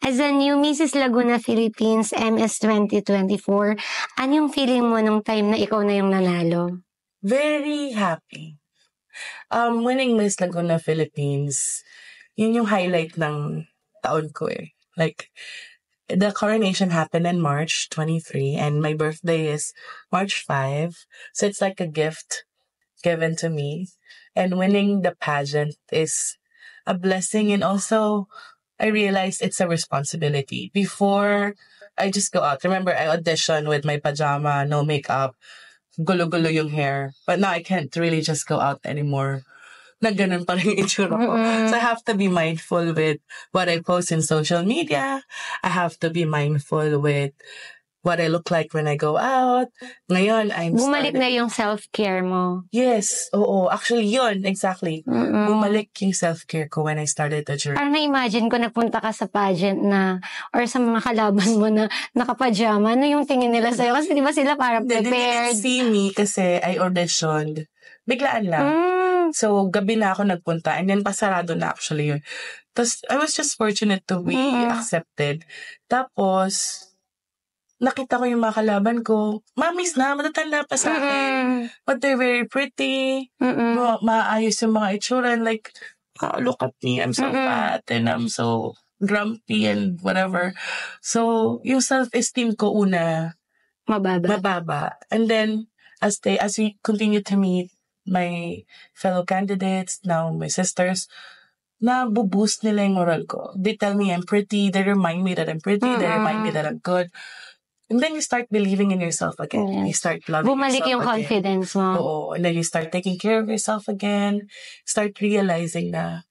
As a new Mrs. Laguna Philippines MS 2024, ano yung feeling mo nung time na ikaw na yung nanalo? Very happy. Winning Miss Laguna Philippines, yun yung highlight ng taon ko eh. Like, the coronation happened in March 23 and my birthday is March 5. So it's like a gift given to me. And winning the pageant is a blessing, and also I realized it's a responsibility. Before I just go out, remember I auditioned with my pajama, no makeup, gulo-gulo yung hair. But now I can't really just go out anymore. Na ganun pa rin yung itsura ko. So I have to be mindful with what I post in social media. I have to be mindful with what I look like when I go out. Ngayon, Bumalik na yung self-care mo. Yes, oo. Actually, yun, exactly. Bumalik yung self-care ko when I started the journey. Parang na-imagine ko nagpunta ka sa pageant na, or sa mga kalaban mo na nakapajama, ano yung tingin nila sa'yo? Kasi di ba sila parang prepared? They didn't see me kasi I auditioned. Biglaan lang. So, gabi na ako nagpunta and then pasarado na actually yun. Tapos, I was just fortunate to be accepted. Tapos, nakita ko yung mga kalaban ko, mamis na, matatanda pa sa akin. But they're very pretty. Maayos yung mga itsura. And like, look at me, I'm so fat and I'm so grumpy and whatever. So, yung self-esteem ko una, mababa. And then, as we continue to meet my fellow candidates, now my sisters, na boost nila yung moral ko. They tell me I'm pretty, they remind me that I'm pretty, they remind me that I'm good. And then you start believing in yourself again. Yes. You start loving Bumalik yourself yung again. confidence mo. Oo. And then you start taking care of yourself again. Start realizing na,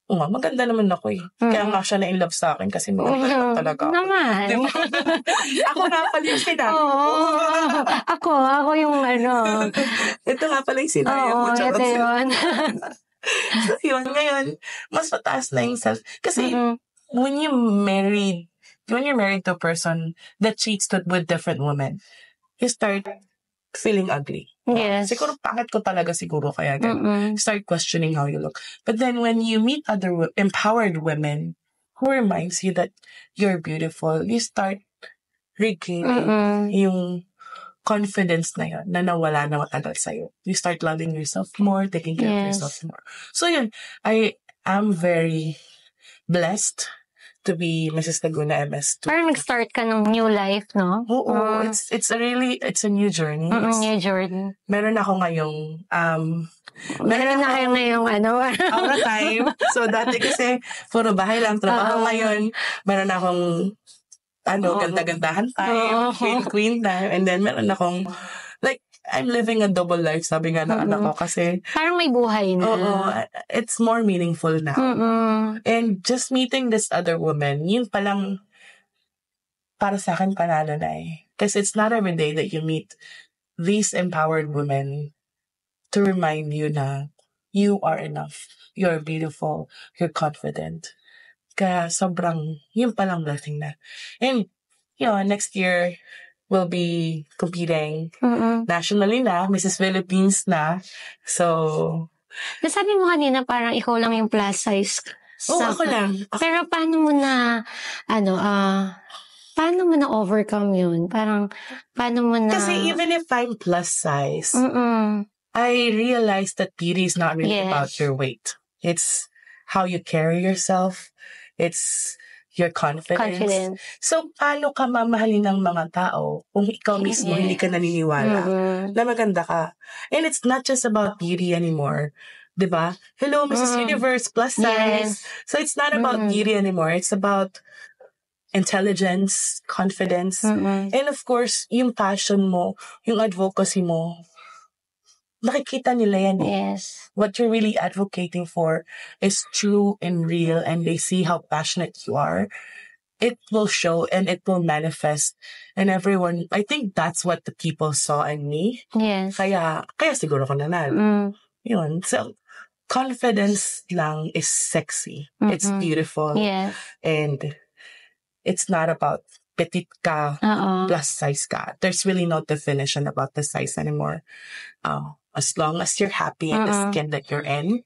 maganda naman ako eh. Kaya nga siya na-in love sa akin kasi maganda talaga ako. Naman. Diba? Ako nga pala yung sinabi. Ako yung ano. Ito nga pala yung sinabi mo. Ito yun. So yun, ngayon, mas mataas na yung self. Kasi when you're married to a person that cheats with different women, you start feeling ugly. Yes. Siguro pangit ko talaga siguro kaya ganun. Start questioning how you look. But then when you meet other empowered women who reminds you that you're beautiful, you start regaining yung confidence na yun, na nawala na matagal sa'yo. You start loving yourself more, taking care of yourself more. So yun, I am very blessed to be Mrs. Laguna MS2. Parang nag-start ka ng new life, no? Oo, it's a new journey. New journey. Meron ako ngayong, meron na kayo ngayong aura time. So dati kasi, puro bahay lang, trabaho ngayon. Meron akong, ganda-gandahan time, queen time, and then meron akong, like, I'm living a double life, sabi nga ng anak ko, kasi parang may buhay na. It's more meaningful now. And just meeting this other woman, yun palang para sa akin panalo na eh. Kasi it's not every day that you meet these empowered women to remind you na you are enough, you're beautiful, you're confident. Kaya sobrang, yun palang blessing na. And, next year, we'll be competing nationally na, Mrs. Philippines na. So, nasabi mo kanina parang ikaw lang yung plus size. ako lang. Pero paano mo na, paano mo na overcome yun? Parang, paano mo na... Kasi even if I'm plus size, I realize that beauty is not really about your weight. It's how you carry yourself. It's your confidence. So, paano ka mamahalin ng mga tao kung ikaw mismo hindi ka naniniwala na maganda ka? And it's not just about beauty anymore. Diba? Hello, Mrs. Universe, plus size. So, it's not about beauty anymore. It's about intelligence, confidence, and of course, yung passion mo, yung advocacy mo, nakikita nila yan. Yes. What you're really advocating for is true and real, and they see how passionate you are. It will show and it will manifest. And everyone, I think that's what the people saw in me. Yes. Kaya siguro ko nanalo. Yun. So, confidence lang is sexy. It's beautiful. Yes. And it's not about petit ka, plus size ka. There's really no definition about the size anymore. As long as you're happy in the skin that you're in,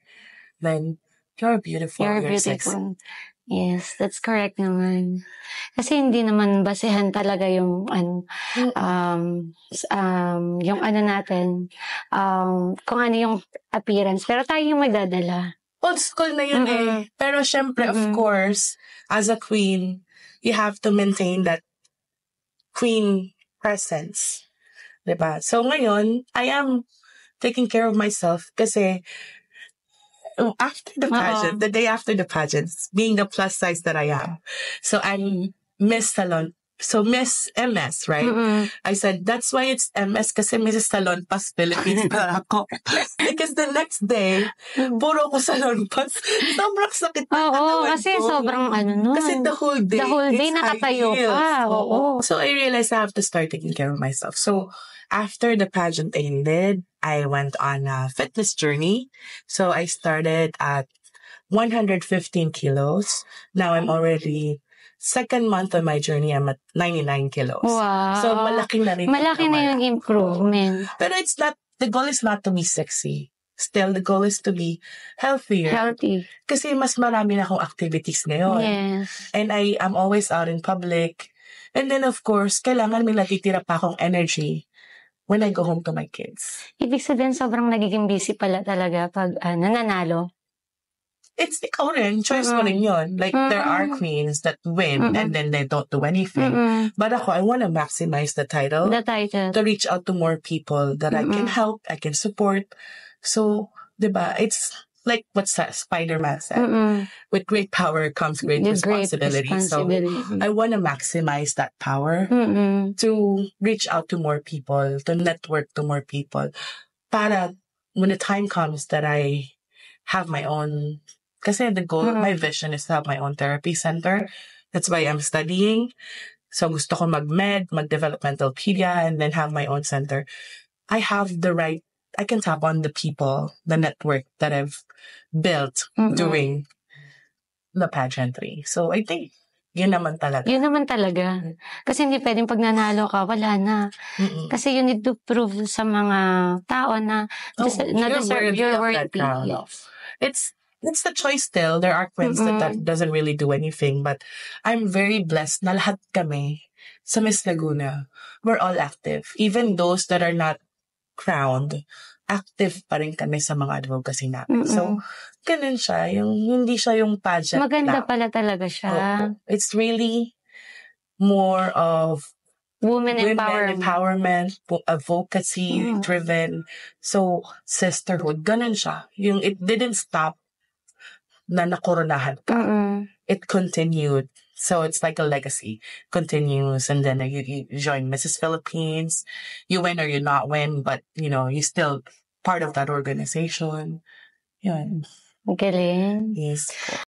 then you're beautiful. You're beautiful. sexy. Yes, that's correct naman. Kasi hindi naman basehan talaga yung yung natin, kung ano yung appearance. Pero tayo yung magdadala. Old school na yun Pero syempre, of course, as a queen, you have to maintain that queen presence. Diba? So ngayon, I am taking care of myself kasi after the pageant, the day after the pageant, being the plus size that I am. So I'm Miss Salon. So Miss MS, right? I said, that's why it's MS kasi Mrs. Salon Pas Philippines para ako. Because the next day, puro ko Salon Pas. Sobrang sakit na Oo, kasi sobrang nun. Kasi the whole day nakatayo ka. Oo. So I realized I have to start taking care of myself. So after the pageant ended, I went on a fitness journey. So I started at 115 kilos. Now I'm already second month of my journey, I'm at 99 kilos. Wow. So malaki na rin. Malaki na yung improvement. Pero the goal is not to be sexy. Still, the goal is to be healthier. Healthy. Kasi mas marami na akong activities ngayon. Yes. And I'm always out in public. And then, of course, kailangan may natitira pa akong energy when I go home to my kids. Ibig sabihin, sobrang nagiging busy pala talaga pag nananalo. It's ikaw rin. Choice mo rin yun. Like, there are queens that win and then they don't do anything. But ako, I want to maximize the title. The title. To reach out to more people that I can help, I can support. So, diba, it's like what Spider-Man said. With great power comes great responsibility. So, I want to maximize that power to reach out to more people, to network to more people. Para when the time comes that I have my own, kasi the goal, my vision is to have my own therapy center. That's why I'm studying. So gusto ko mag-developmental pedia, and then have my own center. I have the right, I can tap on the people, the network that I've built during the pageantry. So I think, yun naman talaga. Yun naman talaga. Kasi hindi pwedeng pag nanalo ka, wala na. Kasi you need to prove sa mga tao na you're worthy. It's the choice still. There are queens that doesn't really do anything. But I'm very blessed na lahat kami sa Miss Laguna, we're all active. Even those that are not crowned, active pa rin kami sa mga advocacy namin. So, ganun siya. Hindi siya yung pageant Maganda lang. pala talaga siya. It's really more of women empowerment, advocacy driven. So, sisterhood. Ganun siya. It didn't stop na nakoronahan ka. It continued. So it's like a legacy. Continues, and then you join Mrs. Philippines. You win or you not win, but you're still part of that organization. Yun. Galing. Yes.